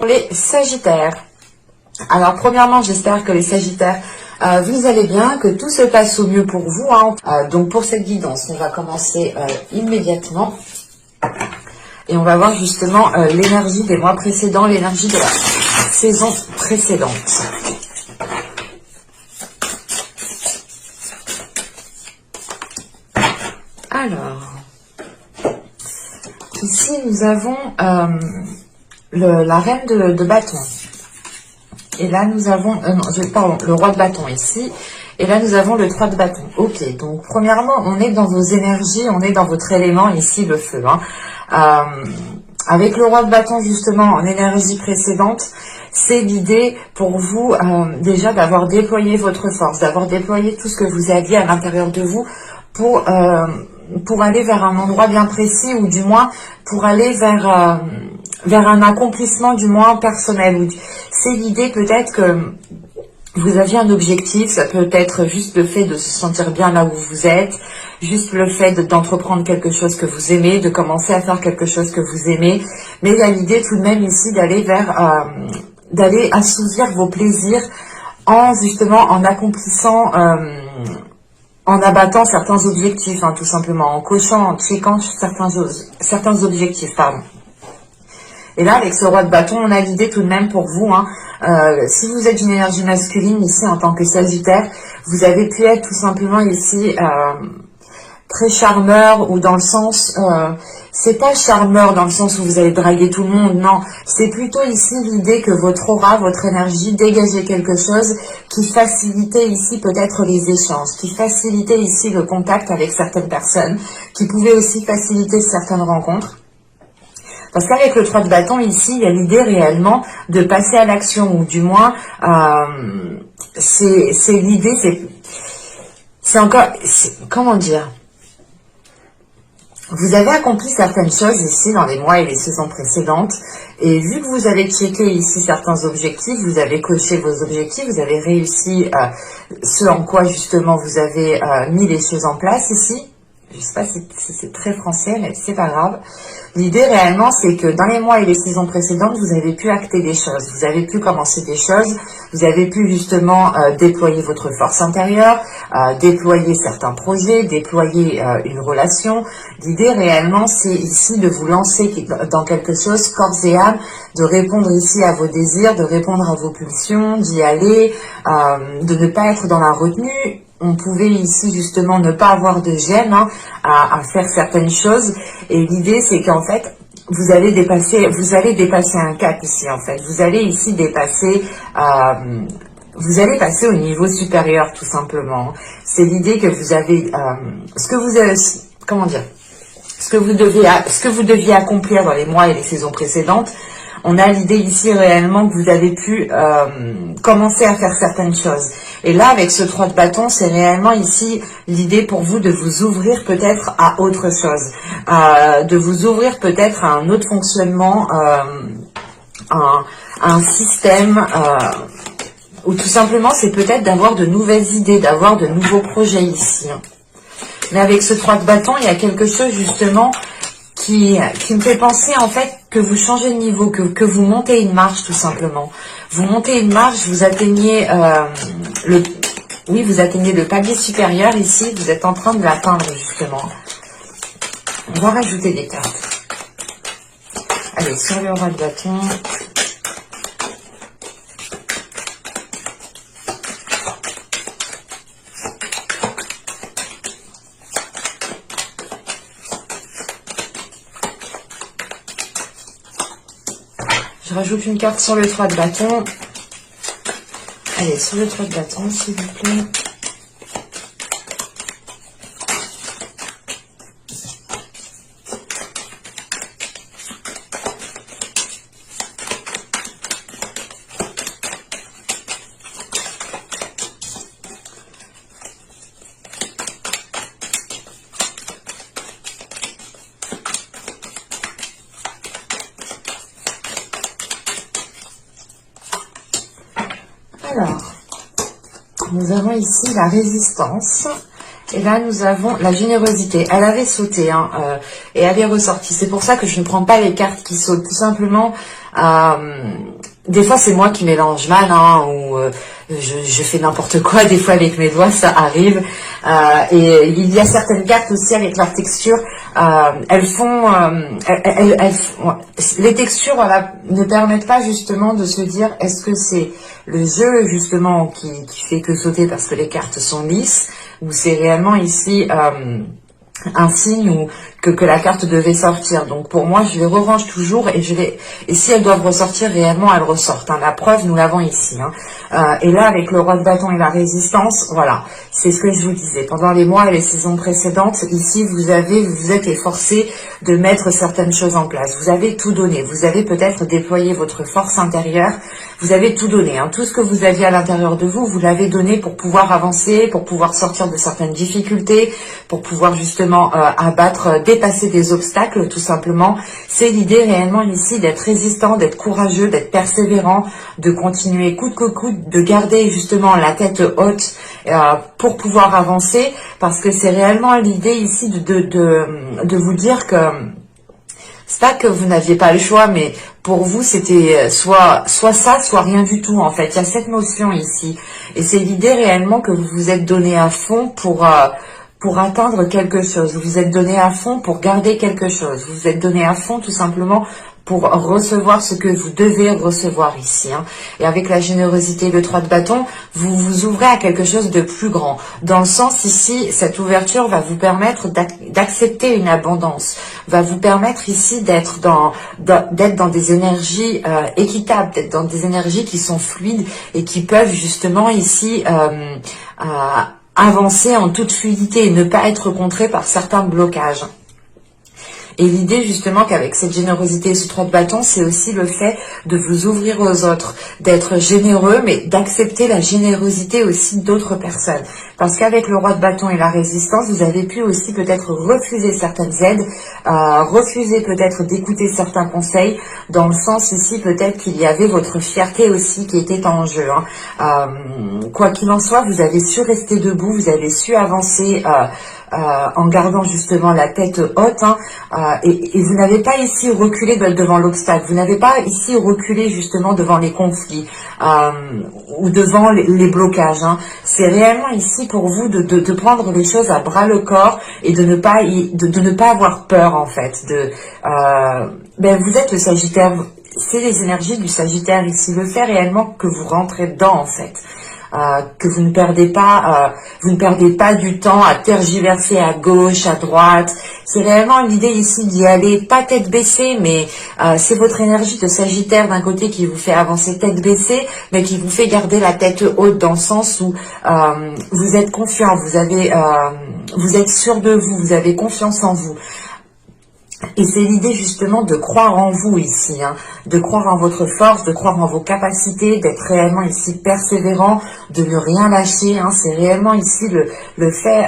les Sagittaires. Alors premièrement, j'espère que les Sagittaires, vous allez bien, que tout se passe au mieux pour vous. Donc pour cette guidance, on va commencer immédiatement. Et on va voir justement l'énergie des mois précédents, l'énergie de la saison précédente. Alors, ici nous avons la reine de bâton. Et là nous avons, le roi de bâton ici. Et là nous avons le 3 de bâton. Ok, donc premièrement on est dans vos énergies, on est dans votre élément ici, le feu. Avec le roi de bâton justement en énergie précédente, c'est l'idée pour vous déjà d'avoir déployé votre force, d'avoir déployé tout ce que vous aviez à l'intérieur de vous pour aller vers un endroit bien précis, ou du moins pour aller vers un accomplissement du moins personnel. C'est l'idée peut-être que vous aviez un objectif, ça peut être juste le fait de se sentir bien là où vous êtes, juste le fait d'entreprendre quelque chose que vous aimez, de commencer à faire quelque chose que vous aimez, mais il y a l'idée tout de même ici d'aller assouvir vos plaisirs en accomplissant, en abattant certains objectifs, tout simplement, en cochant, en checkant certains objectifs, pardon. Et là, avec ce roi de bâton, on a l'idée tout de même pour vous, si vous êtes une énergie masculine ici en tant que Sagittaire, vous avez pu être tout simplement ici très charmeur, ou dans le sens, c'est pas charmeur dans le sens où vous allez draguer tout le monde, non, c'est plutôt ici l'idée que votre aura, votre énergie dégageait quelque chose qui facilitait ici peut-être les échanges, qui facilitait ici le contact avec certaines personnes, qui pouvait aussi faciliter certaines rencontres. Parce qu'avec le 3 de bâton, ici, il y a l'idée réellement de passer à l'action, ou du moins, c'est l'idée, c'est encore, comment dire, vous avez accompli certaines choses ici dans les mois et les saisons précédentes, et vu que vous avez checké ici certains objectifs, vous avez coché vos objectifs, vous avez réussi ce en quoi justement vous avez mis les choses en place ici. Je sais pas si c'est très français, mais c'est pas grave. L'idée réellement, c'est que dans les mois et les saisons précédentes, vous avez pu acter des choses, vous avez pu commencer des choses, vous avez pu justement déployer votre force intérieure, déployer certains projets, déployer une relation. L'idée réellement, c'est ici de vous lancer dans quelque chose corps et âme, de répondre ici à vos désirs, de répondre à vos pulsions, d'y aller, de ne pas être dans la retenue. On pouvait ici justement ne pas avoir de gêne à faire certaines choses, et l'idée c'est qu'en fait vous allez dépasser un cap ici, en fait vous allez ici dépasser, vous allez passer au niveau supérieur tout simplement. C'est l'idée que vous avez ce que vous deviez accomplir dans les mois et les saisons précédentes. On a l'idée ici réellement que vous avez pu commencer à faire certaines choses. Et là, avec ce 3 de bâton, c'est réellement ici l'idée pour vous de vous ouvrir peut-être à autre chose. De vous ouvrir peut-être à un autre fonctionnement, un système, ou tout simplement c'est peut-être d'avoir de nouvelles idées, d'avoir de nouveaux projets ici. Mais avec ce 3 de bâton, il y a quelque chose justement qui me fait penser en fait que vous changez de niveau, que vous montez une marche tout simplement. Vous montez une marche, vous atteignez vous atteignez le palier supérieur ici, vous êtes en train de l'atteindre justement. On va rajouter des cartes. Allez, sur le roi de bâton. Je rajoute une carte sur le 3 de bâton. Allez, sur le 3 de bâton, s'il vous plaît. Alors, nous avons ici la résistance Et là, nous avons la générosité. Elle avait sauté et elle est ressortie. C'est pour ça que je ne prends pas les cartes qui sautent. Tout simplement, des fois, c'est moi qui mélange mal, ou je fais n'importe quoi. Des fois, avec mes doigts, ça arrive. Et il y a certaines cartes aussi avec leur texture. Elles font... les textures, voilà, ne permettent pas justement de se dire est-ce que c'est le jeu justement qui fait que sauter parce que les cartes sont lisses, ou c'est réellement ici un signe ou que la carte devait sortir. Donc pour moi, je les rerange toujours et si elles doivent ressortir réellement, elles ressortent. La preuve, nous l'avons ici. Et là, avec le roi de bâton et la résistance, voilà, c'est ce que je vous disais. Pendant les mois et les saisons précédentes, ici, vous êtes efforcé de mettre certaines choses en place. Vous avez tout donné. Vous avez peut-être déployé votre force intérieure. Vous avez tout donné. Tout ce que vous aviez à l'intérieur de vous, vous l'avez donné pour pouvoir avancer, pour pouvoir sortir de certaines difficultés, pour pouvoir justement dépasser des obstacles, tout simplement. C'est l'idée réellement ici d'être résistant, d'être courageux, d'être persévérant, de continuer coûte que coûte, de garder justement la tête haute pour pouvoir avancer, parce que c'est réellement l'idée ici de vous dire que c'est pas que vous n'aviez pas le choix, mais pour vous, c'était soit ça, soit rien du tout, en fait. Il y a cette notion ici. Et c'est l'idée réellement que vous vous êtes donné à fond pour atteindre quelque chose. Vous vous êtes donné à fond pour garder quelque chose. Vous vous êtes donné à fond, tout simplement, pour recevoir ce que vous devez recevoir ici. Et avec la générosité, le 3 de bâton, vous vous ouvrez à quelque chose de plus grand. Dans le sens ici, cette ouverture va vous permettre d'accepter une abondance, va vous permettre ici d'être dans des énergies équitables, d'être dans des énergies qui sont fluides et qui peuvent justement ici avancer en toute fluidité et ne pas être contrées par certains blocages. Et l'idée justement qu'avec cette générosité et ce 3 de bâton, c'est aussi le fait de vous ouvrir aux autres, d'être généreux, mais d'accepter la générosité aussi d'autres personnes. Parce qu'avec le roi de bâton et la résistance, vous avez pu aussi peut-être refuser certaines aides, refuser peut-être d'écouter certains conseils, dans le sens ici peut-être qu'il y avait votre fierté aussi qui était en jeu. Quoi qu'il en soit, vous avez su rester debout, vous avez su avancer en gardant justement la tête haute, et vous n'avez pas ici reculé devant l'obstacle, vous n'avez pas ici reculé justement devant les conflits ou devant les blocages. C'est réellement ici pour vous de prendre les choses à bras le corps et de ne pas avoir peur en fait. Vous êtes le Sagittaire, c'est les énergies du Sagittaire ici, le fait réellement que vous rentrez dedans en fait. Que vous ne perdez pas du temps à tergiverser à gauche, à droite. C'est réellement l'idée ici d'y aller, pas tête baissée, mais c'est votre énergie de Sagittaire d'un côté qui vous fait avancer tête baissée, mais qui vous fait garder la tête haute dans le sens où vous êtes confiant, vous êtes sûr de vous, vous avez confiance en vous. Et c'est l'idée justement de croire en vous ici, de croire en votre force, de croire en vos capacités, d'être réellement ici persévérant, de ne rien lâcher. C'est réellement ici le fait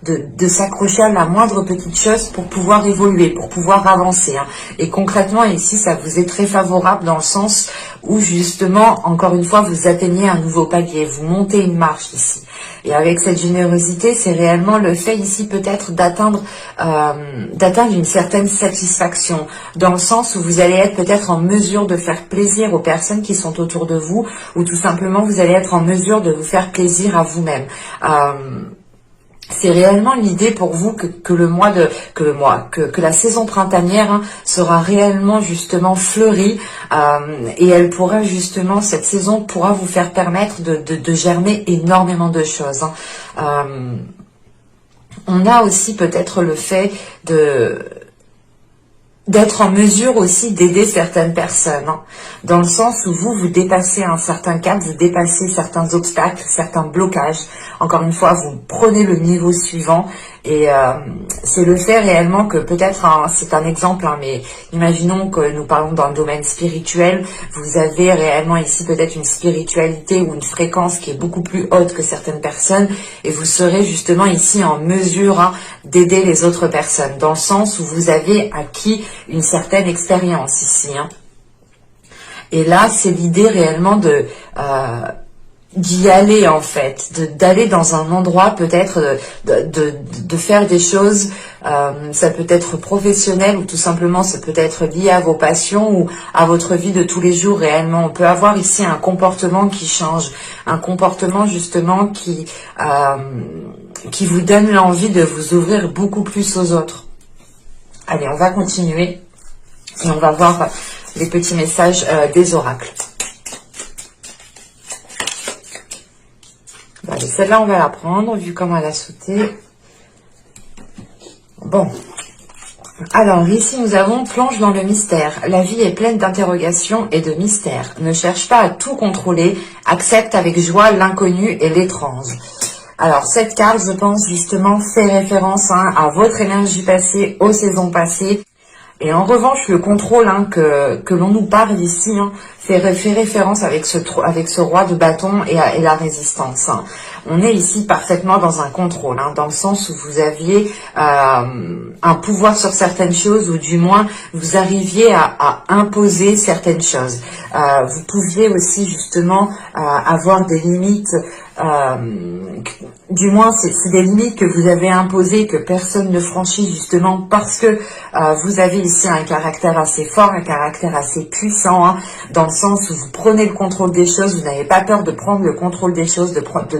de s'accrocher à la moindre petite chose pour pouvoir évoluer, pour pouvoir avancer. Et concrètement ici, ça vous est très favorable dans le sens où justement, encore une fois, vous atteignez un nouveau palier, vous montez une marche ici. Et avec cette générosité, c'est réellement le fait ici peut-être d'atteindre une certaine satisfaction, dans le sens où vous allez être peut-être en mesure de faire plaisir aux personnes qui sont autour de vous, ou tout simplement vous allez être en mesure de vous faire plaisir à vous-même. C'est réellement l'idée pour vous que la saison printanière sera réellement justement fleurie et elle pourra justement, cette saison pourra vous faire permettre de germer énormément de choses. On a aussi peut-être le fait d'être en mesure aussi d'aider certaines personnes, dans le sens où vous dépassez un certain cap, vous dépassez certains obstacles, certains blocages. Encore une fois, vous prenez le niveau suivant et c'est le fait réellement que peut-être, c'est un exemple, mais imaginons que nous parlons dans le domaine spirituel, vous avez réellement ici peut-être une spiritualité ou une fréquence qui est beaucoup plus haute que certaines personnes et vous serez justement ici en mesure d'aider les autres personnes, dans le sens où vous avez acquis une certaine expérience ici. Et là, c'est l'idée réellement d'y aller en fait, d'aller dans un endroit peut-être, de faire des choses, ça peut être professionnel ou tout simplement ça peut être lié à vos passions ou à votre vie de tous les jours réellement. On peut avoir ici un comportement qui change, un comportement justement qui vous donne l'envie de vous ouvrir beaucoup plus aux autres. Allez, on va continuer et on va voir les petits messages des oracles. Allez, celle-là, on va la prendre, vu comment elle a sauté. Bon. Alors, ici, nous avons plonge dans le mystère. La vie est pleine d'interrogations et de mystères. Ne cherche pas à tout contrôler. Accepte avec joie l'inconnu et l'étrange. Alors, cette carte, je pense, justement, fait référence à votre énergie passée, aux saisons passées. Et en revanche, le contrôle que l'on nous parle ici fait référence avec ce roi de bâton et la résistance. On est ici parfaitement dans un contrôle, dans le sens où vous aviez un pouvoir sur certaines choses, ou du moins vous arriviez à imposer certaines choses. Vous pouviez aussi justement avoir des limites. Du moins c'est des limites que vous avez imposées, que personne ne franchit justement parce que vous avez ici un caractère assez fort, un caractère assez puissant, dans le sens où vous prenez le contrôle des choses, vous n'avez pas peur de prendre le contrôle des choses,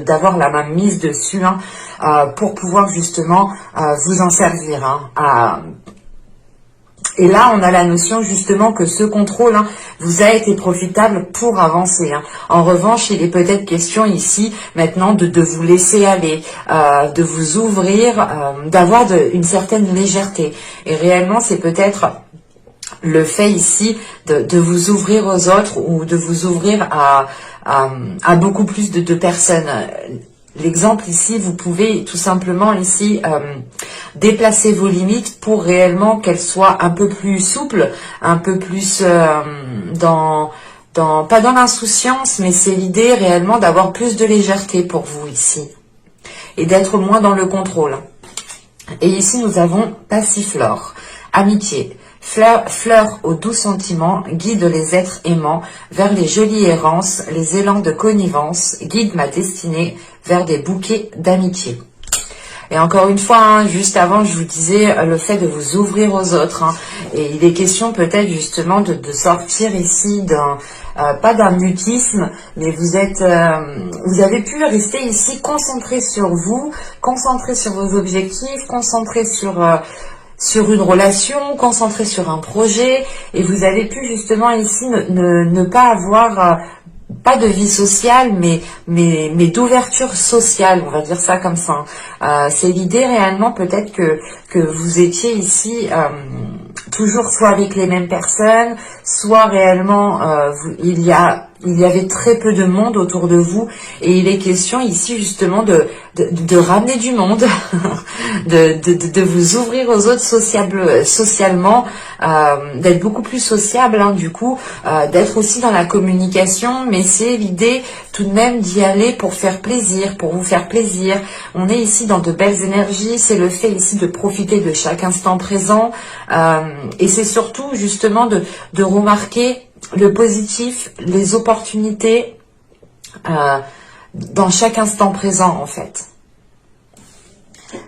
d'avoir la main mise dessus pour pouvoir justement vous en servir. Et là, on a la notion justement que ce contrôle vous a été profitable pour avancer. En revanche, il est peut-être question ici maintenant de vous laisser aller, de vous ouvrir, d'avoir une certaine légèreté. Et réellement, c'est peut-être le fait ici de vous ouvrir aux autres ou de vous ouvrir à beaucoup plus de personnes. L'exemple ici, vous pouvez tout simplement ici déplacer vos limites pour réellement qu'elles soient un peu plus souples, un peu plus pas dans l'insouciance, mais c'est l'idée réellement d'avoir plus de légèreté pour vous ici et d'être moins dans le contrôle. Et ici, nous avons Passiflore, amitié. Fleur aux doux sentiments, guide les êtres aimants vers les jolies errances, les élans de connivence, guide ma destinée vers des bouquets d'amitié. Et encore une fois, juste avant, je vous disais le fait de vous ouvrir aux autres. Et il est question peut-être justement de sortir ici pas d'un mutisme, mais vous avez pu rester ici concentré sur vous, concentré sur vos objectifs, concentré sur une relation, concentré sur un projet, et vous avez pu justement ici ne pas avoir pas de vie sociale, mais d'ouverture sociale, on va dire ça comme ça. C'est l'idée réellement peut-être que vous étiez ici toujours soit avec les mêmes personnes, soit réellement il y avait très peu de monde autour de vous, et il est question ici justement de ramener du monde, de vous ouvrir aux autres socialement, d'être beaucoup plus sociable, du coup, d'être aussi dans la communication, mais c'est l'idée tout de même d'y aller pour faire plaisir, pour vous faire plaisir. On est ici dans de belles énergies, c'est le fait ici de profiter de chaque instant présent, et c'est surtout justement de remarquer le positif, les opportunités dans chaque instant présent en fait.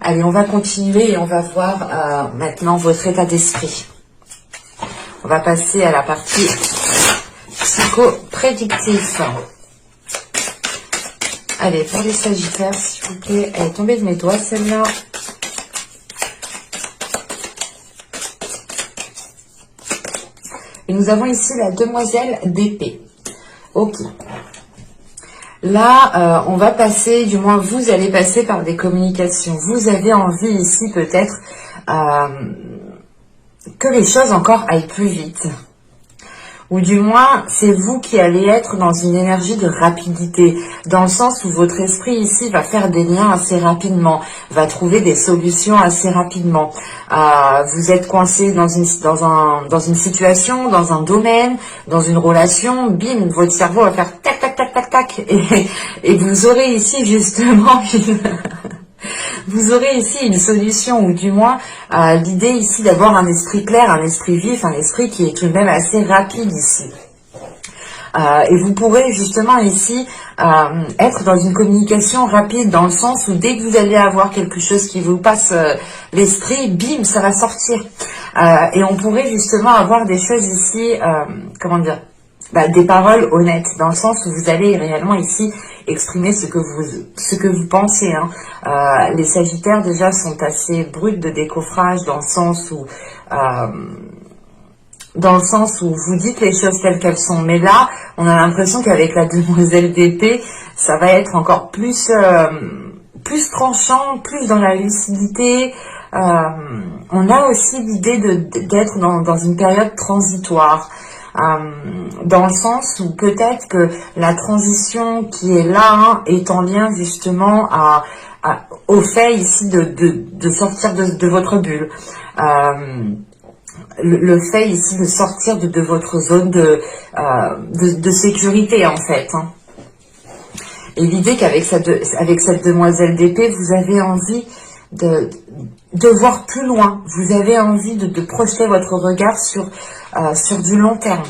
Allez, on va continuer et on va voir maintenant votre état d'esprit. On va passer à la partie psycho-prédictif. Allez, pour les Sagittaires, s'il vous plaît. Elle est tombée de mes doigts, celle-là. Et nous avons ici la demoiselle d'épée. Ok. Là, on va passer, du moins vous allez passer par des communications. Vous avez envie ici peut-être que les choses encore aillent plus vite. Ou du moins, c'est vous qui allez être dans une énergie de rapidité, dans le sens où votre esprit ici va faire des liens assez rapidement, va trouver des solutions assez rapidement. Vous êtes coincé dans une situation, dans un domaine, dans une relation, bim, votre cerveau va faire tac, tac, tac, tac, tac, et vous aurez ici justement vous aurez ici une solution, ou du moins l'idée ici d'avoir un esprit clair, un esprit vif, un esprit qui est tout de même assez rapide ici. Et vous pourrez justement ici être dans une communication rapide, dans le sens où dès que vous allez avoir quelque chose qui vous passe l'esprit, bim, ça va sortir. Et on pourrait justement avoir des choses ici, comment dire, des paroles honnêtes, dans le sens où vous allez réellement ici exprimer ce que vous pensez. Les Sagittaires déjà sont assez bruts de décoffrage, dans le sens où vous dites les choses telles qu'elles sont. Mais là, on a l'impression qu'avec la demoiselle d'épée, ça va être encore plus tranchant, plus dans la lucidité. On a aussi l'idée d'être dans une période transitoire. Dans le sens où peut-être que la transition qui est là est en lien justement au fait ici de sortir de votre bulle. Le fait ici de sortir de votre zone de sécurité en fait. Et l'idée qu'avec cette demoiselle d'épée, vous avez envie de voir plus loin. Vous avez envie de projeter votre regard sur du long terme.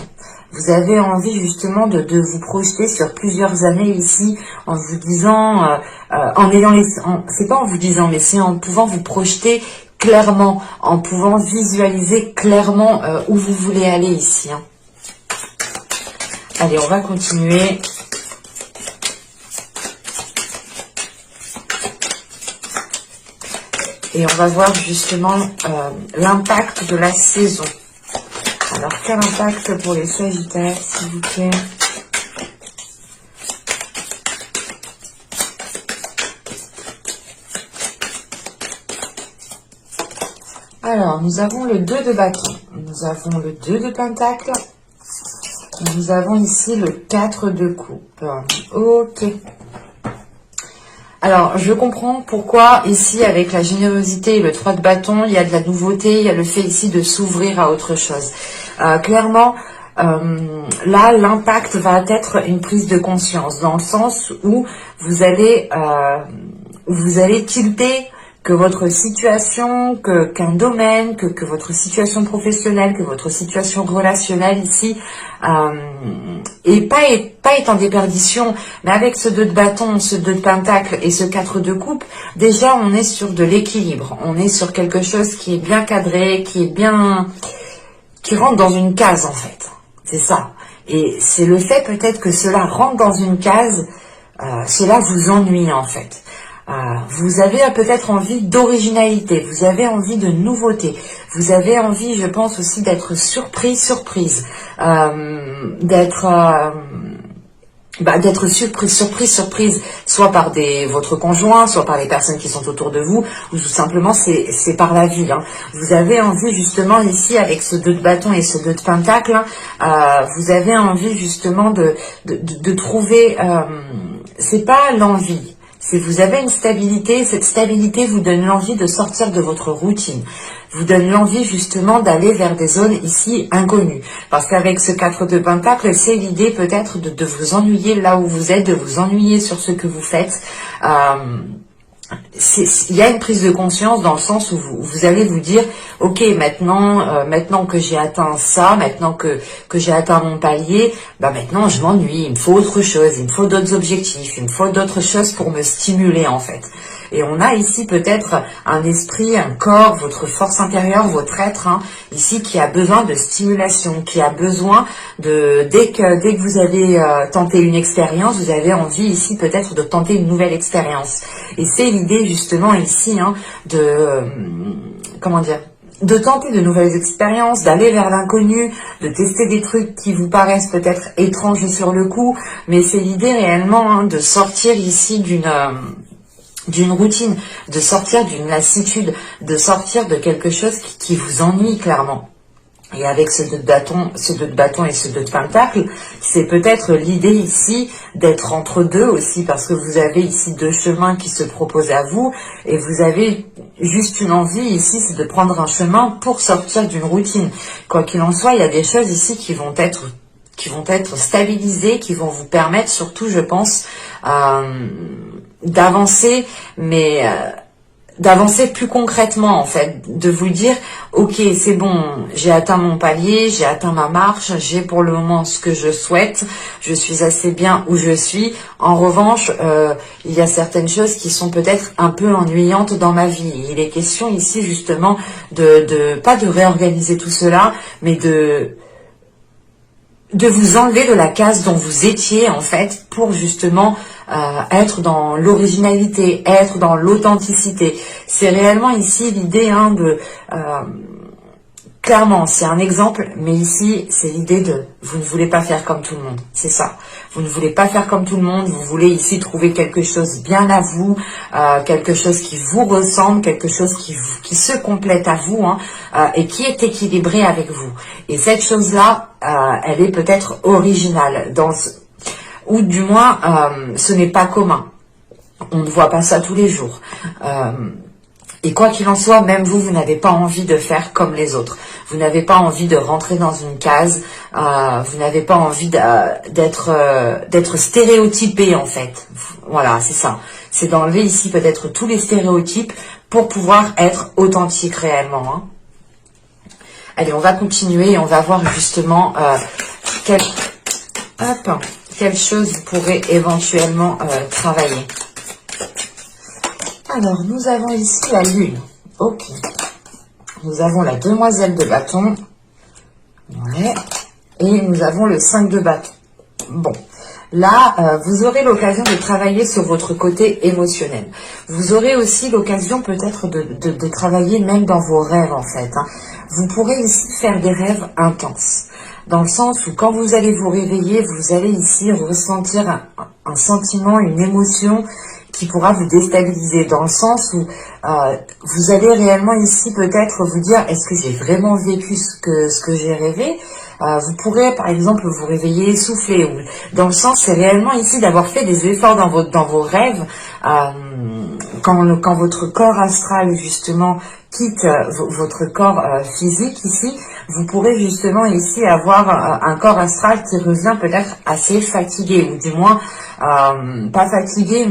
Vous avez envie justement de vous projeter sur plusieurs années ici, en vous disant, c'est pas en vous disant, mais c'est en pouvant vous projeter clairement, en pouvant visualiser clairement où vous voulez aller ici. Allez, on va continuer. Et on va voir justement l'impact de la saison. Alors, quel impact pour les Sagittaires, s'il vous plaît? Alors, nous avons le 2 de bâton. Nous avons le 2 de pentacle. Nous avons ici le 4 de coupe. Ok. Alors, je comprends pourquoi ici, avec la générosité et le 3 de bâton, il y a de la nouveauté, il y a le fait ici de s'ouvrir à autre chose. Clairement, là, l'impact va être une prise de conscience, dans le sens où vous allez tilter que votre situation, qu'un domaine, que votre situation professionnelle, que votre situation relationnelle ici, et pas est en déperdition, mais avec ce 2 de bâton, ce 2 de pentacle et ce 4 de coupe, déjà on est sur de l'équilibre, on est sur quelque chose qui est bien cadré, qui rentre dans une case en fait, c'est ça. Et c'est le fait peut-être que cela rentre dans une case, cela vous ennuie en fait. Vous avez peut-être envie d'originalité, vous avez envie de nouveauté, vous avez envie, je pense aussi, d'être surprise, d'être surprise, soit par votre conjoint, soit par les personnes qui sont autour de vous, ou tout simplement c'est par la vie. Vous avez envie justement ici, avec ce 2 de bâton et ce 2 de pentacle, vous avez envie justement de trouver, c'est pas l'envie. Si vous avez une stabilité, cette stabilité vous donne l'envie de sortir de votre routine, vous donne l'envie justement d'aller vers des zones ici inconnues. Parce qu'avec ce 4 de pentacle, c'est l'idée peut-être de vous ennuyer là où vous êtes, de vous ennuyer sur ce que vous faites. Il y a une prise de conscience dans le sens où vous allez vous dire, ok, maintenant que j'ai atteint ça, maintenant que j'ai atteint mon palier, maintenant je m'ennuie, il me faut autre chose, il me faut d'autres objectifs, il me faut d'autres choses pour me stimuler en fait. Et on a ici peut-être un esprit, un corps, votre force intérieure, votre être, ici qui a besoin de stimulation, qui a besoin dès que vous avez tenté une expérience, vous avez envie ici peut-être de tenter une nouvelle expérience. Et c'est l'idée justement ici de tenter de nouvelles expériences, d'aller vers l'inconnu, de tester des trucs qui vous paraissent peut-être étranges sur le coup, mais c'est l'idée réellement de sortir ici d'une routine, de sortir d'une lassitude, de sortir de quelque chose qui vous ennuie clairement. Et avec ce 2 de bâton et ce 2 de pentacle, c'est peut-être l'idée ici d'être entre deux aussi, parce que vous avez ici 2 chemins qui se proposent à vous, et vous avez juste une envie ici, c'est de prendre un chemin pour sortir d'une routine. Quoi qu'il en soit, il y a des choses ici qui vont être stabilisées, qui vont vous permettre surtout, je pense, d'avancer, mais d'avancer plus concrètement en fait, de vous dire ok c'est bon, j'ai atteint mon palier, j'ai atteint ma marche, j'ai pour le moment ce que je souhaite, je suis assez bien où je suis. En revanche il y a certaines choses qui sont peut-être un peu ennuyantes dans ma vie. Il est question ici justement de pas de réorganiser tout cela, mais de vous enlever de la case dont vous étiez en fait pour justement être dans l'originalité, être dans l'authenticité. C'est réellement ici l'idée clairement c'est un exemple, mais ici c'est l'idée de vous ne voulez pas faire comme tout le monde, c'est ça. Vous ne voulez pas faire comme tout le monde, vous voulez ici trouver quelque chose bien à vous, quelque chose qui vous ressemble, quelque chose qui se complète à vous et qui est équilibré avec vous. Et cette chose-là, elle est peut-être originale, ou du moins ce n'est pas commun. On ne voit pas ça tous les jours. Et quoi qu'il en soit, même vous n'avez pas envie de faire comme les autres. Vous n'avez pas envie de rentrer dans une case. Vous n'avez pas envie d'être stéréotypé en fait. Voilà, c'est ça. C'est d'enlever ici peut-être tous les stéréotypes pour pouvoir être authentique réellement. Allez, on va continuer et on va voir justement quelle chose vous pourrez éventuellement travailler. Alors, nous avons ici la lune. Ok. Nous avons la demoiselle de bâton. Ouais. Et nous avons le 5 de bâton. Bon. Là, vous aurez l'occasion de travailler sur votre côté émotionnel. Vous aurez aussi l'occasion peut-être de travailler même dans vos rêves, en fait. Vous pourrez ici faire des rêves intenses. Dans le sens où quand vous allez vous réveiller, vous allez ici ressentir un sentiment, une émotion qui pourra vous déstabiliser, dans le sens où vous allez réellement ici peut-être vous dire est-ce que j'ai vraiment vécu ce que j'ai rêvé. Vous pourrez par exemple vous réveiller essoufflé, ou dans le sens c'est réellement ici d'avoir fait des efforts dans vos rêves, quand votre corps astral justement quitte votre corps physique ici, vous pourrez justement ici avoir un corps astral qui revient peut-être assez fatigué, ou du moins pas fatigué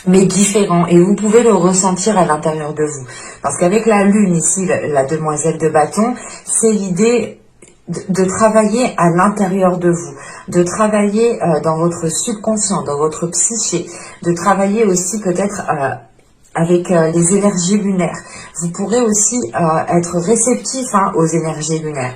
mais différent, et vous pouvez le ressentir à l'intérieur de vous, parce qu'avec la lune ici, la demoiselle de bâton, c'est l'idée de travailler à l'intérieur de vous, de travailler dans votre subconscient, dans votre psyché, de travailler aussi peut-être avec les énergies lunaires. Vous pourrez aussi être réceptif aux énergies lunaires.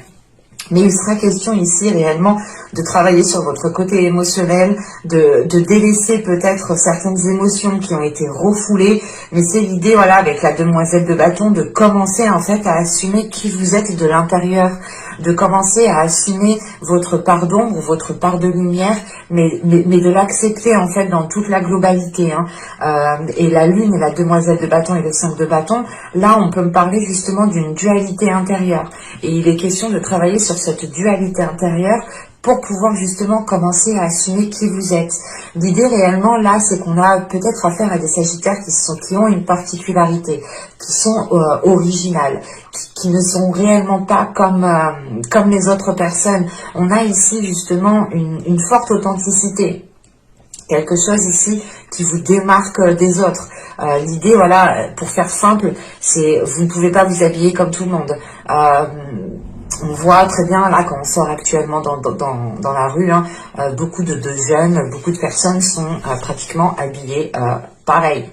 Mais il sera question ici réellement de travailler sur votre côté émotionnel, de délaisser peut-être certaines émotions qui ont été refoulées. Mais c'est l'idée, voilà, avec la demoiselle de bâton, de commencer en fait à assumer qui vous êtes de l'intérieur, de commencer à assumer votre part d'ombre, votre part de lumière, mais de l'accepter en fait dans toute la globalité. Et la lune et la demoiselle de bâton et le 5 de bâton, là on peut me parler justement d'une dualité intérieure. Et il est question de travailler sur cette dualité intérieure pour pouvoir justement commencer à assumer qui vous êtes. L'idée réellement là, c'est qu'on a peut-être affaire à des sagittaires qui ont une particularité, qui sont originales, qui ne sont réellement pas comme les autres personnes. On a ici justement une forte authenticité. Quelque chose ici qui vous démarque des autres. L'idée, voilà, pour faire simple, c'est vous ne pouvez pas vous habiller comme tout le monde. On voit très bien là quand on sort actuellement dans la rue, beaucoup de jeunes, beaucoup de personnes sont pratiquement habillées pareil.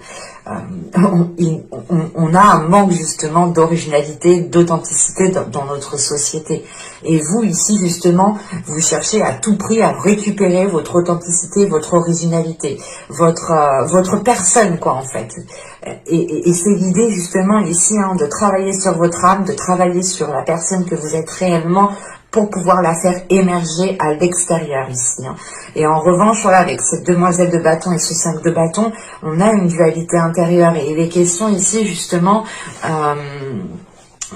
On a un manque justement d'originalité, d'authenticité dans notre société. Et vous ici justement, vous cherchez à tout prix à récupérer votre authenticité, votre originalité, votre personne quoi en fait. Et c'est l'idée justement ici de travailler sur votre âme, de travailler sur la personne que vous êtes réellement, pour pouvoir la faire émerger à l'extérieur ici. Et en revanche, voilà, avec cette demoiselle de bâton et ce 5 de bâton, on a une dualité intérieure. Et il est question ici, justement,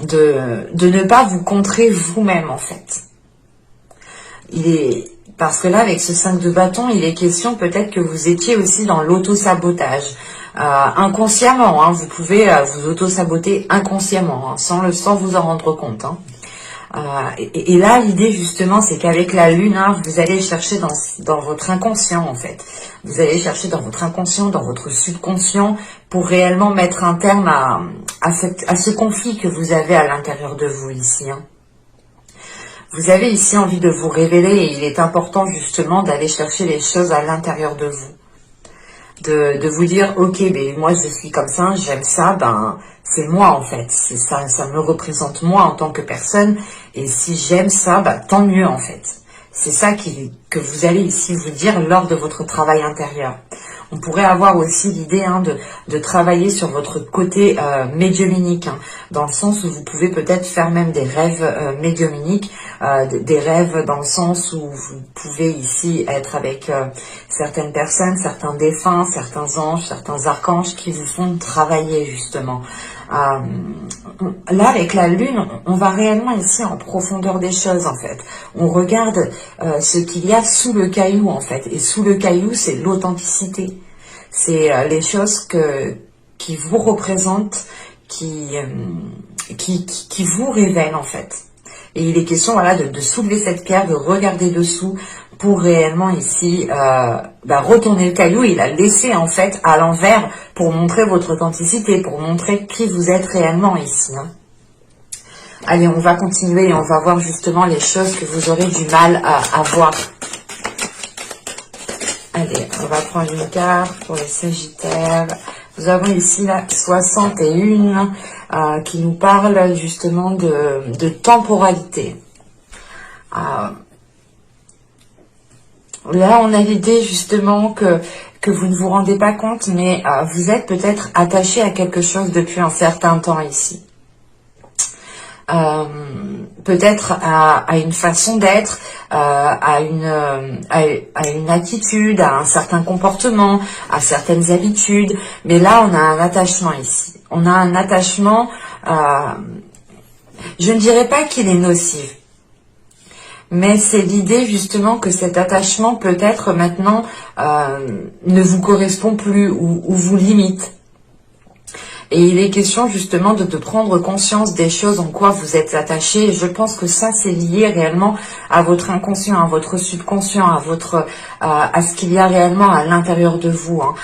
de ne pas vous contrer vous-même, en fait. Parce que là, avec ce 5 de bâton, il est question peut-être que vous étiez aussi dans l'auto-sabotage. Inconsciemment, vous pouvez vous auto-saboter inconsciemment, sans vous en rendre compte. Et là, l'idée justement, c'est qu'avec la lune, hein, vous allez chercher dans votre inconscient en fait. Vous allez chercher dans votre inconscient, dans votre subconscient, pour réellement mettre un terme à ce conflit que vous avez à l'intérieur de vous ici. Hein. Vous avez ici envie de vous révéler et il est important justement d'aller chercher les choses à l'intérieur de vous. De vous dire, ok, ben moi je suis comme ça, j'aime ça, ben c'est moi en fait, c'est ça, ça me représente moi en tant que personne, et si j'aime ça, ben tant mieux en fait. C'est ça que vous allez ici vous dire lors de votre travail intérieur. On pourrait avoir aussi l'idée hein, de travailler sur votre côté médiumnique, hein, dans le sens où vous pouvez peut-être faire même des rêves médiumniques, des rêves dans le sens où vous pouvez ici être avec certaines personnes, certains défunts, certains anges, certains archanges qui vous font travailler justement. Là, avec la lune, on va réellement ici en profondeur des choses, en fait. On regarde ce qu'il y a sous le caillou, en fait. Et sous le caillou, c'est l'authenticité. C'est les choses qui vous représentent, qui vous révèlent, en fait. Et il est question, voilà, de soulever cette pierre, de regarder dessous, pour réellement ici retourner le caillou et la laisser en fait à l'envers pour montrer votre authenticité, pour montrer qui vous êtes réellement ici. Hein. Allez, on va continuer et on va voir justement les choses que vous aurez du mal à voir. Allez, on va prendre une carte pour les Sagittaires. Nous avons ici la 61 qui nous parle justement de temporalité. Là, on a l'idée justement que vous ne vous rendez pas compte, mais vous êtes peut-être attaché à quelque chose depuis un certain temps ici. Peut-être à une façon d'être, à une attitude, à un certain comportement, à certaines habitudes. Mais là, on a un attachement ici. On a un attachement, je ne dirais pas qu'il est nocif. Mais c'est l'idée justement que cet attachement peut-être maintenant ne vous correspond plus ou vous limite. Et il est question justement de prendre conscience des choses en quoi vous êtes attaché. Et je pense que ça c'est lié réellement à votre inconscient, à votre subconscient, à ce qu'il y a réellement à l'intérieur de vous. Hein.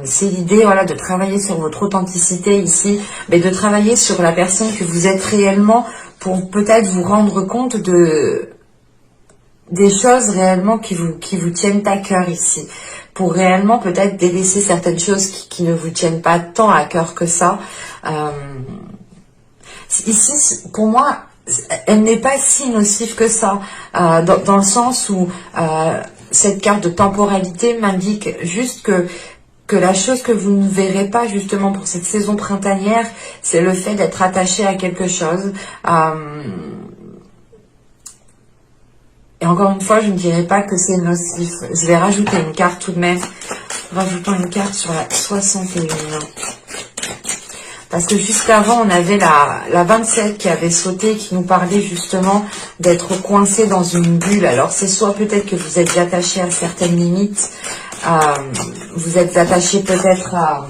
C'est l'idée voilà, de travailler sur votre authenticité ici, mais de travailler sur la personne que vous êtes réellement pour peut-être vous rendre compte des choses réellement qui vous tiennent à cœur ici, pour réellement peut-être délaisser certaines choses qui ne vous tiennent pas tant à cœur que ça. Ici, pour moi, elle n'est pas si nocive que ça, dans le sens où cette carte de temporalité m'indique juste que la chose que vous ne verrez pas justement pour cette saison printanière, c'est le fait d'être attaché à quelque chose. Et encore une fois, je ne dirais pas que c'est nocif. Je vais rajouter une carte tout de même. Rajoutons une carte sur la 61. Parce que juste avant, on avait la 27 qui avait sauté, qui nous parlait justement d'être coincé dans une bulle. Alors, c'est soit peut-être que vous êtes attaché à certaines limites. Vous êtes attaché peut-être à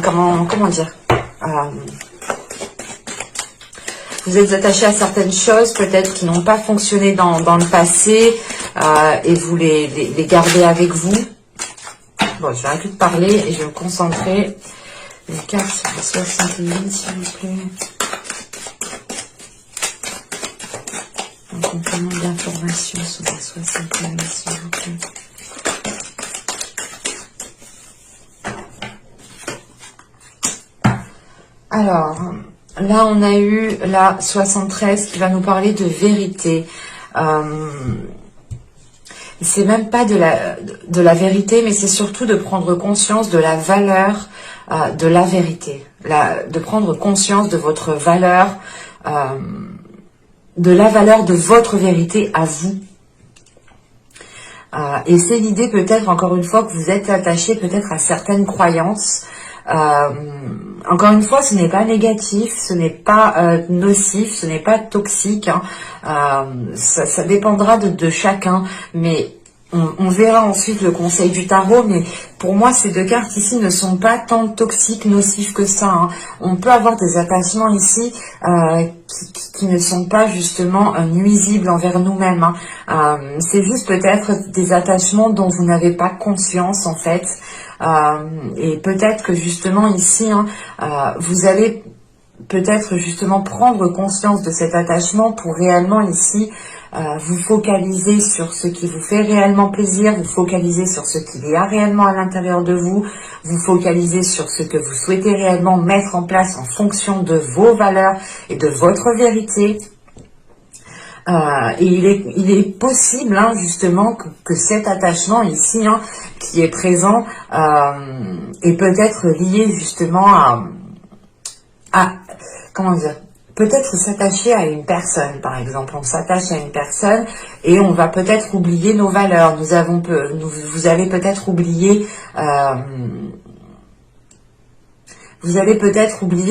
comment dire vous êtes attaché à certaines choses, peut-être qui n'ont pas fonctionné dans le passé, et vous les gardez avec vous. Bon, je vais arrêter de parler et je vais me concentrer. Une carte sur la 61, s'il vous plaît. Un complément d'information sur la 61, s'il vous plaît. Alors... Là, on a eu la 73 qui va nous parler de vérité. C'est même pas de la vérité, mais c'est surtout de prendre conscience de la valeur de la vérité. De prendre conscience de votre valeur, de la valeur de votre vérité à vous. Et c'est l'idée peut-être, encore une fois, que vous êtes attaché peut-être à certaines croyances. Encore une fois, ce n'est pas négatif, ce n'est pas nocif, ce n'est pas toxique. Hein. Ça dépendra de chacun, mais On verra ensuite le conseil du tarot, mais pour moi, ces deux cartes ici ne sont pas tant toxiques, nocifs que ça, hein. On peut avoir des attachements ici qui ne sont pas justement nuisibles envers nous-mêmes, hein. C'est juste peut-être des attachements dont vous n'avez pas conscience en fait. Et peut-être que justement ici, hein, vous allez peut-être justement prendre conscience de cet attachement pour réellement ici vous focaliser sur ce qui vous fait réellement plaisir, vous focaliser sur ce qu'il y a réellement à l'intérieur de vous, vous focaliser sur ce que vous souhaitez réellement mettre en place en fonction de vos valeurs et de votre vérité. Et il est possible hein, justement que cet attachement ici hein, qui est présent est peut-être lié justement à comment dire, peut-être s'attacher à une personne, par exemple. On s'attache à une personne et on va peut-être oublier nos valeurs. Vous allez peut-être oublier,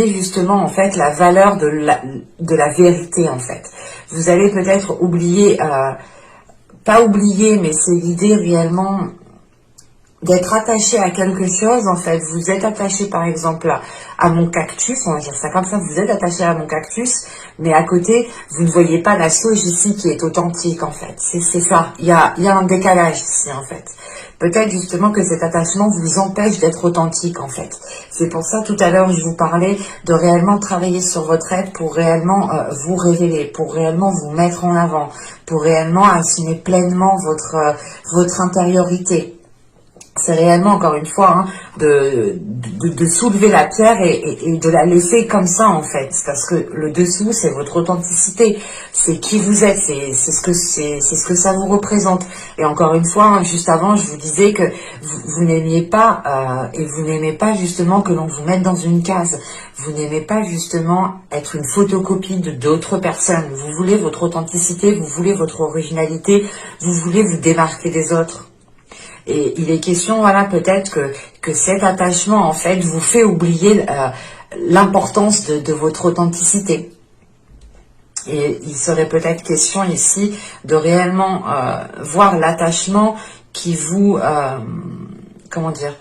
justement en fait la valeur de la vérité en fait. Vous allez peut-être oublier, pas oublier, mais c'est l'idée réellement d'être attaché à quelque chose, en fait. Vous êtes attaché, par exemple, à mon cactus, on va dire ça comme ça, vous êtes attaché à mon cactus, mais à côté, vous ne voyez pas la sauge ici qui est authentique, en fait. C'est ça, il y a un décalage ici, en fait. Peut-être justement que cet attachement vous empêche d'être authentique, en fait. C'est pour ça, tout à l'heure, je vous parlais de réellement travailler sur votre être pour réellement vous révéler, pour réellement vous mettre en avant, pour réellement assumer pleinement votre intériorité. C'est réellement, encore une fois, hein, de soulever la pierre et de la laisser comme ça, en fait. Parce que le dessous, c'est votre authenticité. C'est qui vous êtes, c'est ce que ça vous représente. Et encore une fois, hein, juste avant, je vous disais que vous n'aimiez pas, et vous n'aimez pas justement que l'on vous mette dans une case. Vous n'aimez pas justement être une photocopie de d'autres personnes. Vous voulez votre authenticité, vous voulez votre originalité, vous voulez vous démarquer des autres. Et il est question, voilà, peut-être que cet attachement, en fait, vous fait oublier l'importance de votre authenticité. Et il serait peut-être question ici de réellement voir l'attachement qui vous, comment dire,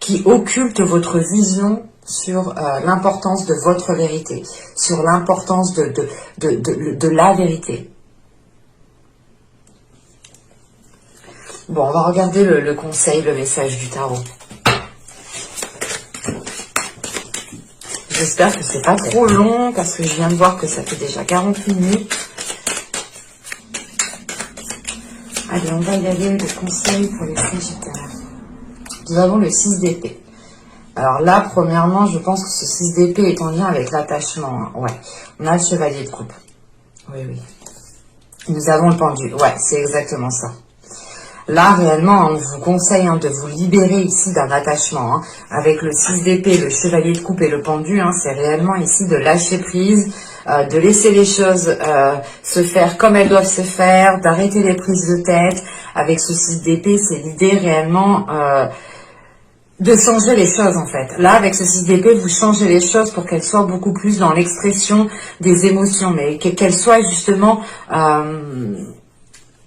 qui occulte votre vision sur l'importance de votre vérité, sur l'importance de la vérité. Bon, on va regarder le conseil, le message du tarot. J'espère que c'est pas trop long, parce que je viens de voir que ça fait déjà 40 minutes. Allez, on va y aller, le conseil pour les Sagittaires. Nous avons le 6 d'épée. Alors là, premièrement, je pense que ce 6 d'épée est en lien avec l'attachement. Hein. Ouais, on a le chevalier de coupe. Oui, oui. Nous avons le pendu. Ouais, c'est exactement ça. Là, réellement, on vous conseille de vous libérer ici d'un attachement. Hein. Avec le 6 d'épée, le chevalier de coupe et le pendu, hein, c'est réellement ici de lâcher prise, de laisser les choses se faire comme elles doivent se faire, d'arrêter les prises de tête. Avec ce 6 d'épée, c'est l'idée réellement de changer les choses en fait. Là, avec ce 6 d'épée, vous changez les choses pour qu'elles soient beaucoup plus dans l'expression des émotions, mais qu'elles soient justement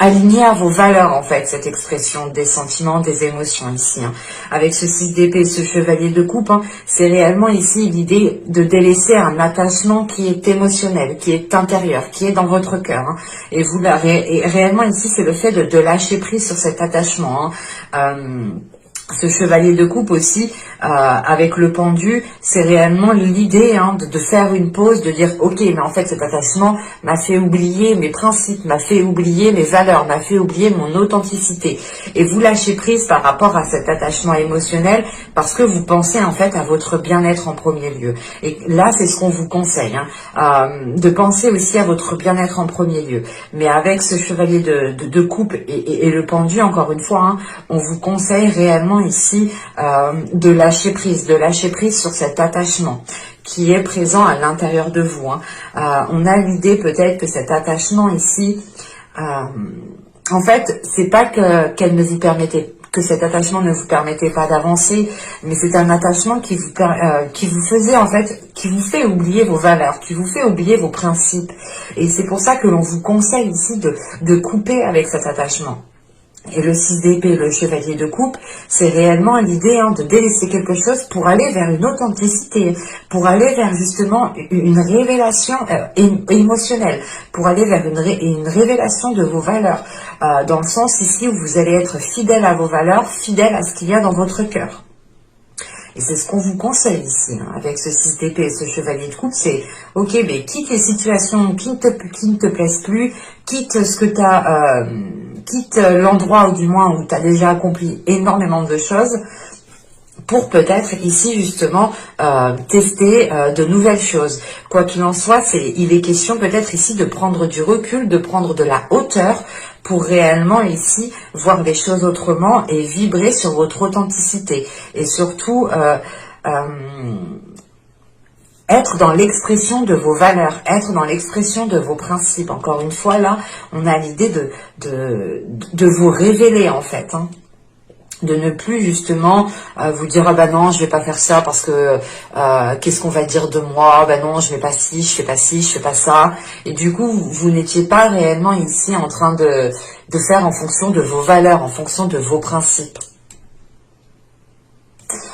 aligné à vos valeurs, en fait, cette expression des sentiments, des émotions ici. Hein. Avec ce 6 d'épée, ce chevalier de coupe, hein, c'est réellement ici l'idée de délaisser un attachement qui est émotionnel, qui est intérieur, qui est dans votre cœur. Hein. Et vous et réellement ici, c'est le fait de lâcher prise sur cet attachement. Hein. Ce chevalier de coupe aussi, avec le pendu, c'est réellement l'idée de faire une pause, de dire ok, mais en fait cet attachement m'a fait oublier mes principes, m'a fait oublier mes valeurs, m'a fait oublier mon authenticité. Et vous lâchez prise par rapport à cet attachement émotionnel parce que vous pensez en fait à votre bien-être en premier lieu. Et là, c'est ce qu'on vous conseille, de penser aussi à votre bien-être en premier lieu. Mais avec ce chevalier de coupe et le pendu, encore une fois, on vous conseille réellement ici de lâcher prise sur cet attachement qui est présent à l'intérieur de vous. On a l'idée peut-être que cet attachement ici, en fait, c'est pas qu'elle ne vous permettait, que cet attachement ne vous permettait pas d'avancer, mais c'est un attachement qui vous faisait en fait, qui vous fait oublier vos valeurs, qui vous fait oublier vos principes. Et c'est pour ça que l'on vous conseille ici de couper avec cet attachement. Et le 6 d'épée, le chevalier de coupe, c'est réellement l'idée de délaisser quelque chose pour aller vers une authenticité, pour aller vers justement une révélation émotionnelle, pour aller vers une révélation de vos valeurs, dans le sens ici où vous allez être fidèle à vos valeurs, fidèle à ce qu'il y a dans votre cœur. Et c'est ce qu'on vous conseille ici, avec ce 6 d'épée et ce chevalier de coupe, c'est ok, mais quitte les situations qui ne te plaisent plus, quitte ce que tu as... quitte l'endroit ou du moins où tu as déjà accompli énormément de choses pour peut-être ici justement tester de nouvelles choses. Quoi qu'il en soit, il est question peut-être ici de prendre du recul, de prendre de la hauteur pour réellement ici voir les choses autrement et vibrer sur votre authenticité. Et surtout... être dans l'expression de vos valeurs, être dans l'expression de vos principes. Encore une fois, là, on a l'idée de vous révéler, en fait. De ne plus, justement, vous dire « Ah bah non, je vais pas faire ça parce que qu'est-ce qu'on va dire de moi ? Bah non, je vais pas ci, je fais pas ci, je fais pas ça. » Et du coup, vous n'étiez pas réellement ici en train de faire en fonction de vos valeurs, en fonction de vos principes.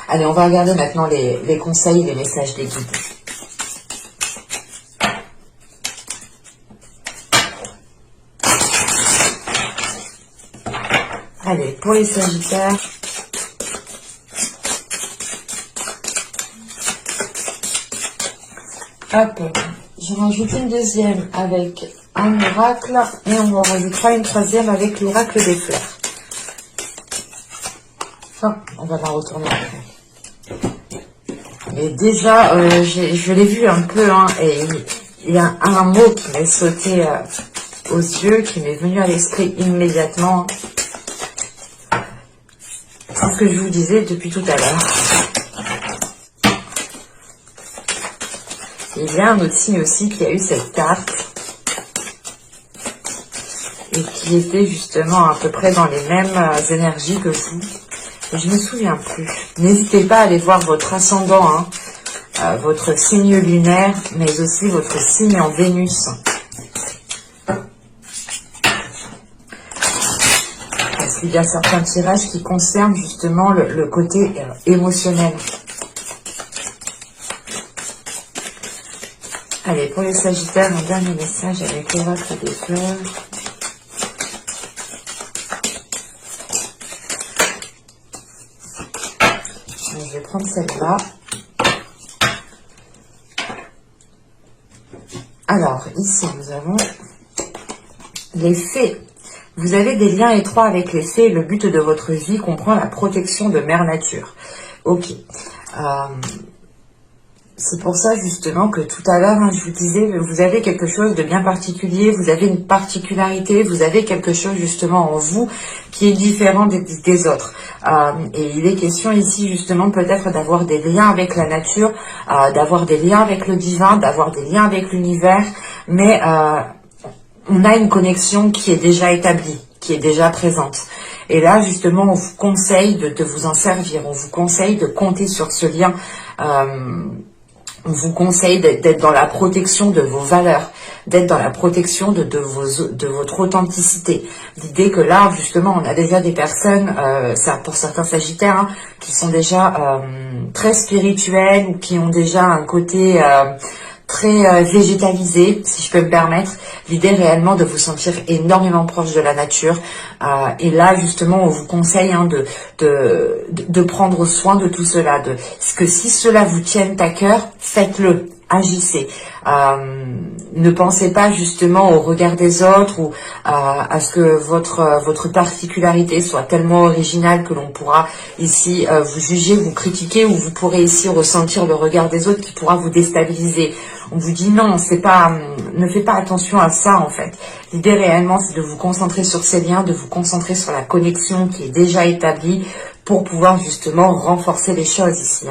Allez, on va regarder maintenant les conseils, les messages des guides. Allez, pour les Sagittaires, hop, je rajoute une deuxième avec un oracle et on en rajoutera une troisième avec l'oracle des fleurs. Enfin, on va la retourner après. Et déjà, je l'ai vu un peu, et il y a un mot qui m'est sauté aux yeux, qui m'est venu à l'esprit immédiatement. C'est ce que je vous disais depuis tout à l'heure. Il y a un autre signe aussi qui a eu cette carte et qui était justement à peu près dans les mêmes énergies que vous. Et je ne me souviens plus. N'hésitez pas à aller voir votre ascendant, votre signe lunaire, mais aussi votre signe en Vénus. Il y a certains tirages qui concernent justement le côté émotionnel. Allez, pour les Sagittaires, un dernier message avec l'oracle des fleurs. Je vais prendre celle-là. Alors, ici, nous avons les fées. Vous avez des liens étroits avec les fées et le but de votre vie comprend la protection de Mère Nature. Ok. C'est pour ça justement que tout à l'heure, je vous disais, vous avez quelque chose de bien particulier, vous avez une particularité, vous avez quelque chose justement en vous qui est différent des autres. Et il est question ici justement peut-être d'avoir des liens avec la nature, d'avoir des liens avec le divin, d'avoir des liens avec l'univers, mais... on a une connexion qui est déjà établie, qui est déjà présente. Et là, justement, on vous conseille de vous en servir. On vous conseille de compter sur ce lien. On vous conseille d'être dans la protection de vos valeurs, d'être dans la protection de votre authenticité. L'idée que là, justement, on a déjà des personnes, pour certains Sagittaires, qui sont déjà très spirituels ou qui ont déjà un côté... très végétalisé, si je peux me permettre. L'idée réellement de vous sentir énormément proche de la nature. Et là, justement, on vous conseille de prendre soin de tout cela. Parce que si cela vous tienne à cœur, faites-le. Agissez. Ne pensez pas justement au regard des autres ou à ce que votre particularité soit tellement originale que l'on pourra ici vous juger, vous critiquer, ou vous pourrez ici ressentir le regard des autres qui pourra vous déstabiliser. On vous dit non, ne faites pas attention à ça en fait. L'idée réellement, c'est de vous concentrer sur ces liens, de vous concentrer sur la connexion qui est déjà établie pour pouvoir justement renforcer les choses ici.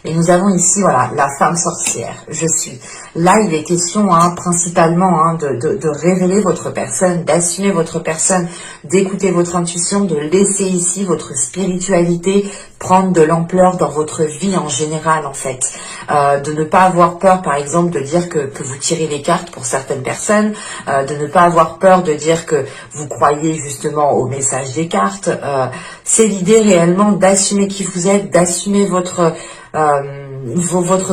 Et nous avons ici, voilà, la femme sorcière. Je suis. Là, il est question principalement de révéler votre personne, d'assumer votre personne, d'écouter votre intuition, de laisser ici votre spiritualité prendre de l'ampleur dans votre vie en général, en fait. De ne pas avoir peur, par exemple, de dire que vous tirez les cartes pour certaines personnes, de ne pas avoir peur de dire que vous croyez justement au message des cartes. C'est l'idée réellement d'assumer qui vous êtes, d'assumer votre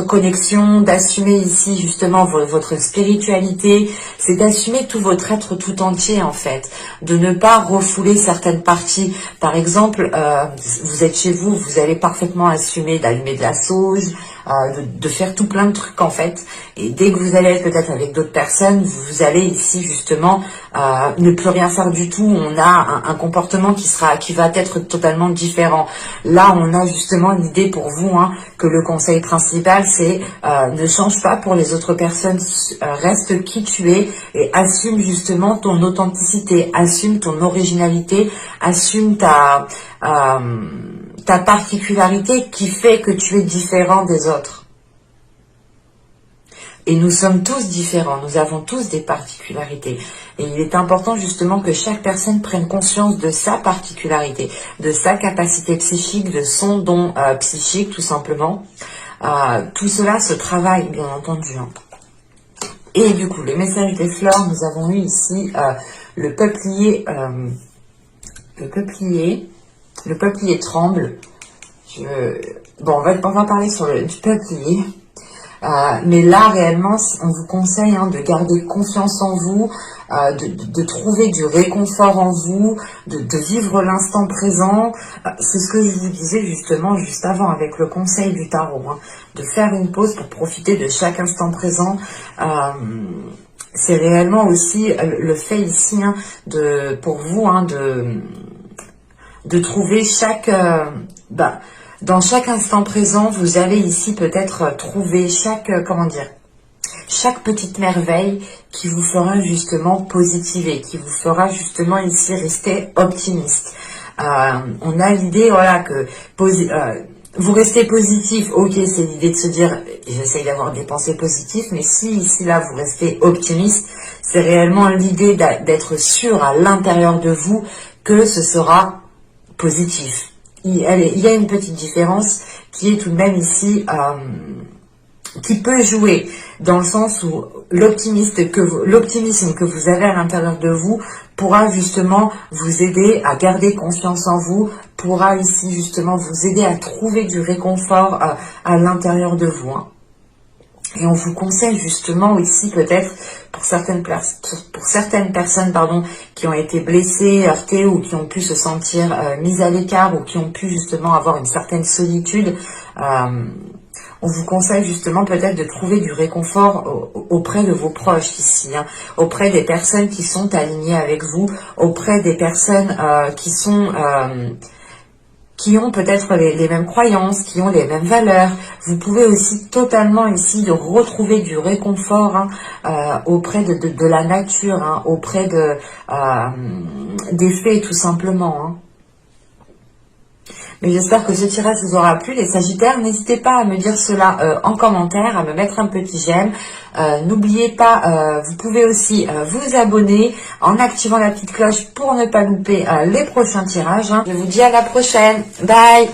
connexion, d'assumer ici justement votre spiritualité, c'est d'assumer tout votre être tout entier en fait, de ne pas refouler certaines parties. Par exemple, vous êtes chez vous, vous allez parfaitement assumer d'allumer de la sauge, de faire tout plein de trucs en fait, et dès que vous allez être peut-être avec d'autres personnes, vous allez ici justement ne plus rien faire du tout. On a un comportement qui va être totalement différent. Là on a justement l'idée pour vous que le conseil principal c'est ne change pas pour les autres personnes, reste qui tu es et assume justement ton authenticité, assume ton originalité, assume ta particularité qui fait que tu es différent des autres. Et nous sommes tous différents, nous avons tous des particularités. Et il est important justement que chaque personne prenne conscience de sa particularité, de sa capacité psychique, de son don psychique tout simplement. Tout cela se travaille bien entendu. Et du coup, les messages des fleurs, nous avons eu ici le peuplier tremble. Bon, on va parler du peuplier. Mais là, réellement, on vous conseille de garder confiance en vous, de trouver du réconfort en vous, de vivre l'instant présent. C'est ce que je vous disais justement juste avant avec le conseil du tarot, de faire une pause pour profiter de chaque instant présent. C'est réellement aussi le fait ici pour vous de trouver dans chaque instant présent, vous allez ici peut-être trouver chaque petite merveille qui vous fera justement positiver, qui vous fera justement ici rester optimiste. On a l'idée, voilà, que vous restez positif, ok, c'est l'idée de se dire, j'essaye d'avoir des pensées positives, mais si ici, là, vous restez optimiste, c'est réellement l'idée d'être sûr à l'intérieur de vous que ce sera positif. Il y a une petite différence qui est tout de même ici, qui peut jouer dans le sens où l'optimisme que vous avez à l'intérieur de vous pourra justement vous aider à garder confiance en vous, pourra ici justement vous aider à trouver du réconfort à l'intérieur de vous. Et on vous conseille justement ici peut-être pour certaines personnes qui ont été blessées, heurtées ou qui ont pu se sentir mises à l'écart ou qui ont pu justement avoir une certaine solitude, on vous conseille justement peut-être de trouver du réconfort auprès de vos proches ici, auprès des personnes qui sont alignées avec vous, auprès des personnes qui ont peut-être les mêmes croyances, qui ont les mêmes valeurs. Vous pouvez aussi totalement ici de retrouver du réconfort auprès de la nature, auprès des fées tout simplement. Mais j'espère que ce tirage vous aura plu. Les Sagittaires, n'hésitez pas à me dire cela en commentaire, à me mettre un petit j'aime. N'oubliez pas, vous pouvez aussi vous abonner en activant la petite cloche pour ne pas louper les prochains tirages. Je vous dis à la prochaine. Bye!